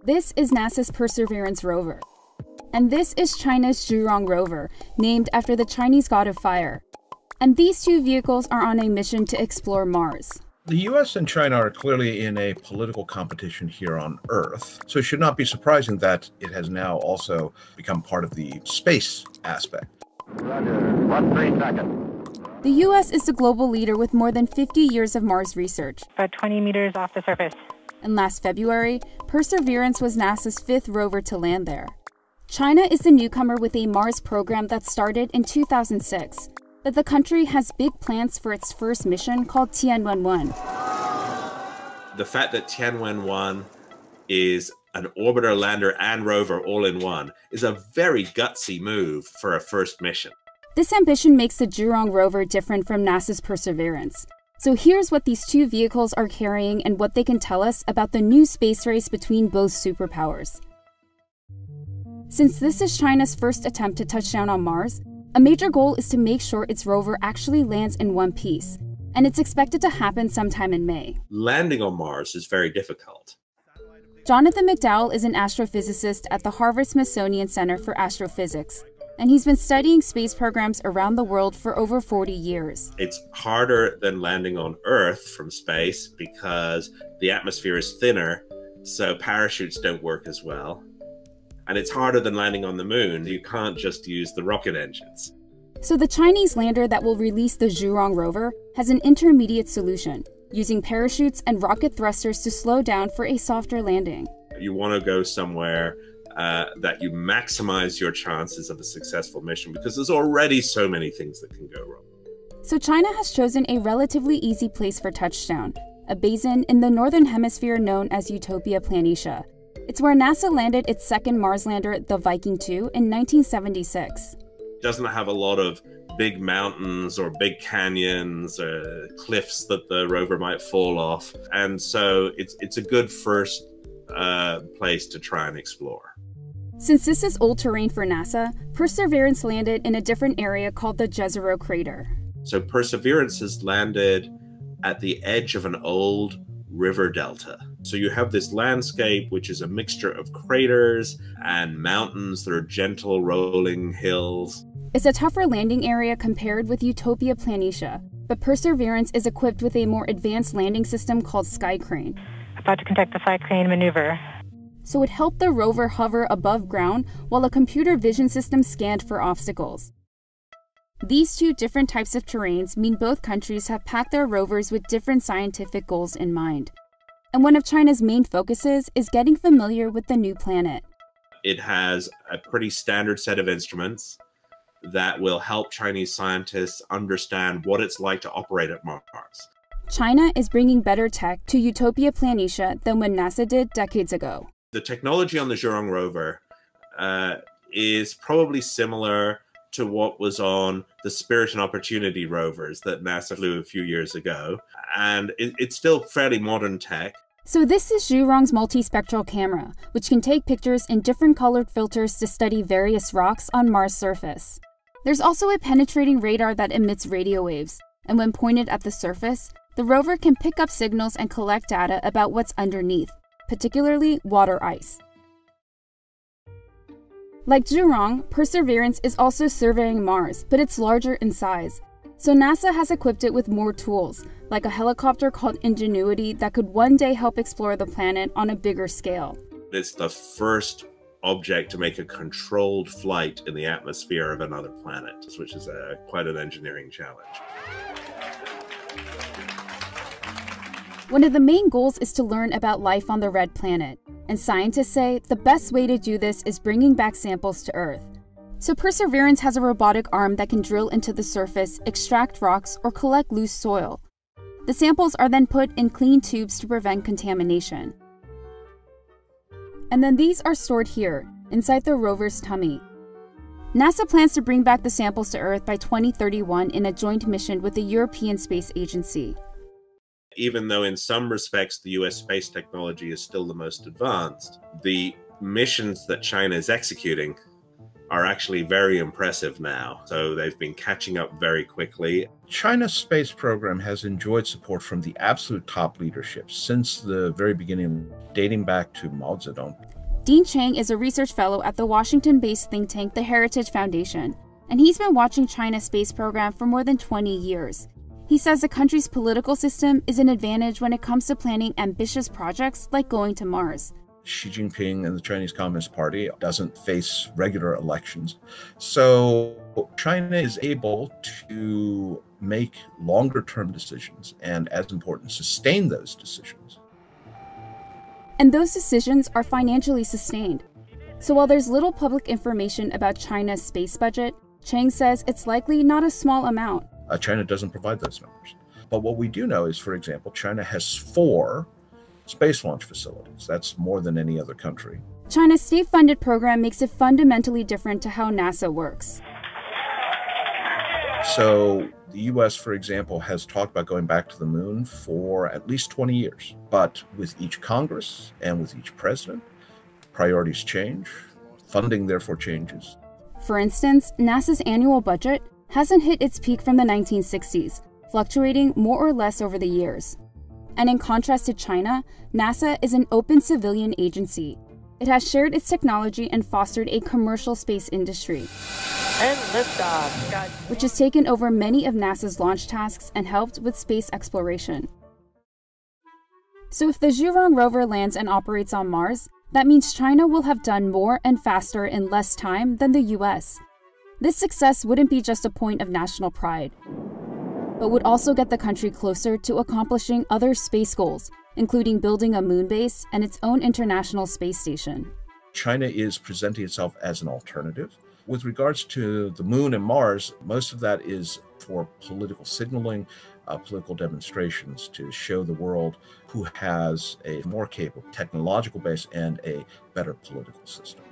This is NASA's Perseverance rover. And this is China's Zhurong rover, named after the Chinese god of fire. And these two vehicles are on a mission to explore Mars. The US and China are clearly in a political competition here on Earth, so it should not be surprising that it has now also become part of the space aspect. Roger, 1 second. The US is the global leader with more than 50 years of Mars research. About 20 meters off the surface. And last February, Perseverance was NASA's 5th rover to land there. China is the newcomer with a Mars program that started in 2006, but the country has big plans for its first mission called Tianwen-1. The fact that Tianwen-1 is an orbiter, lander, and rover all in one is a very gutsy move for a first mission. This ambition makes the Zhurong rover different from NASA's Perseverance. So here's what these two vehicles are carrying and what they can tell us about the new space race between both superpowers. Since this is China's first attempt to touch down on Mars, a major goal is to make sure its rover actually lands in one piece, and it's expected to happen sometime in May. Landing on Mars is very difficult. Jonathan McDowell is an astrophysicist at the Harvard-Smithsonian Center for Astrophysics, and he's been studying space programs around the world for over 40 years. It's harder than landing on Earth from space because the atmosphere is thinner, so parachutes don't work as well. And it's harder than landing on the moon. You can't just use the rocket engines. So the Chinese lander that will release the Zhurong rover has an intermediate solution, using parachutes and rocket thrusters to slow down for a softer landing. You want to go somewhere that you maximize your chances of a successful mission because there's already so many things that can go wrong. So China has chosen a relatively easy place for touchdown, a basin in the northern hemisphere known as Utopia Planitia. It's where NASA landed its second Mars lander, the Viking 2, in 1976. It doesn't have a lot of big mountains or big canyons or cliffs that the rover might fall off. And so it's a good first place to try and explore. Since this is old terrain for NASA, Perseverance landed in a different area called the Zhurong crater. So Perseverance has landed at the edge of an old river delta. So you have this landscape which is a mixture of craters and mountains that are gentle rolling hills. It's a tougher landing area compared with Utopia Planitia, but Perseverance is equipped with a more advanced landing system called Sky Crane. About to conduct the fly crane maneuver. So it helped the rover hover above ground while a computer vision system scanned for obstacles. These two different types of terrains mean both countries have packed their rovers with different scientific goals in mind. And one of China's main focuses is getting familiar with the new planet. It has a pretty standard set of instruments that will help Chinese scientists understand what it's like to operate at Mars. China is bringing better tech to Utopia Planitia than when NASA did decades ago. The technology on the Zhurong rover is probably similar to what was on the Spirit and Opportunity rovers that NASA flew a few years ago. And it's still fairly modern tech. So this is Zhurong's multispectral camera, which can take pictures in different colored filters to study various rocks on Mars' surface. There's also a penetrating radar that emits radio waves, and when pointed at the surface, the rover can pick up signals and collect data about what's underneath, particularly water ice. Like Zhurong, Perseverance is also surveying Mars, but it's larger in size. So NASA has equipped it with more tools, like a helicopter called Ingenuity that could one day help explore the planet on a bigger scale. It's the first object to make a controlled flight in the atmosphere of another planet, which is quite an engineering challenge. One of the main goals is to learn about life on the red planet, and scientists say the best way to do this is bringing back samples to Earth. So Perseverance has a robotic arm that can drill into the surface, extract rocks, or collect loose soil. The samples are then put in clean tubes to prevent contamination. And then these are stored here, inside the rover's tummy. NASA plans to bring back the samples to Earth by 2031 in a joint mission with the European Space Agency. Even though in some respects the US space technology is still the most advanced, the missions that China is executing are actually very impressive now. So they've been catching up very quickly. China's space program has enjoyed support from the absolute top leadership since the very beginning, dating back to Mao Zedong. Dean Chang is a research fellow at the Washington-based think tank, the Heritage Foundation, and he's been watching China's space program for more than 20 years. He says the country's political system is an advantage when it comes to planning ambitious projects like going to Mars. Xi Jinping and the Chinese Communist Party doesn't face regular elections. So China is able to make longer-term decisions and, as important, sustain those decisions. And those decisions are financially sustained. So while there's little public information about China's space budget, Chang says it's likely not a small amount. China doesn't provide those numbers. But what we do know is, for example, China has 4 space launch facilities. That's more than any other country. China's state-funded program makes it fundamentally different to how NASA works. So the US, for example, has talked about going back to the moon for at least 20 years. But with each Congress and with each president, priorities change. Funding, therefore, changes. For instance, NASA's annual budget hasn't hit its peak from the 1960s, fluctuating more or less over the years. And in contrast to China, NASA is an open civilian agency. It has shared its technology and fostered a commercial space industry, And liftoff. which has taken over many of NASA's launch tasks and helped with space exploration. So if the Zhurong rover lands and operates on Mars, that means China will have done more and faster in less time than the US. This success wouldn't be just a point of national pride, but would also get the country closer to accomplishing other space goals, including building a moon base and its own international space station. China is presenting itself as an alternative. With regards to the moon and Mars, most of that is for political signaling, political demonstrations to show the world who has a more capable technological base and a better political system.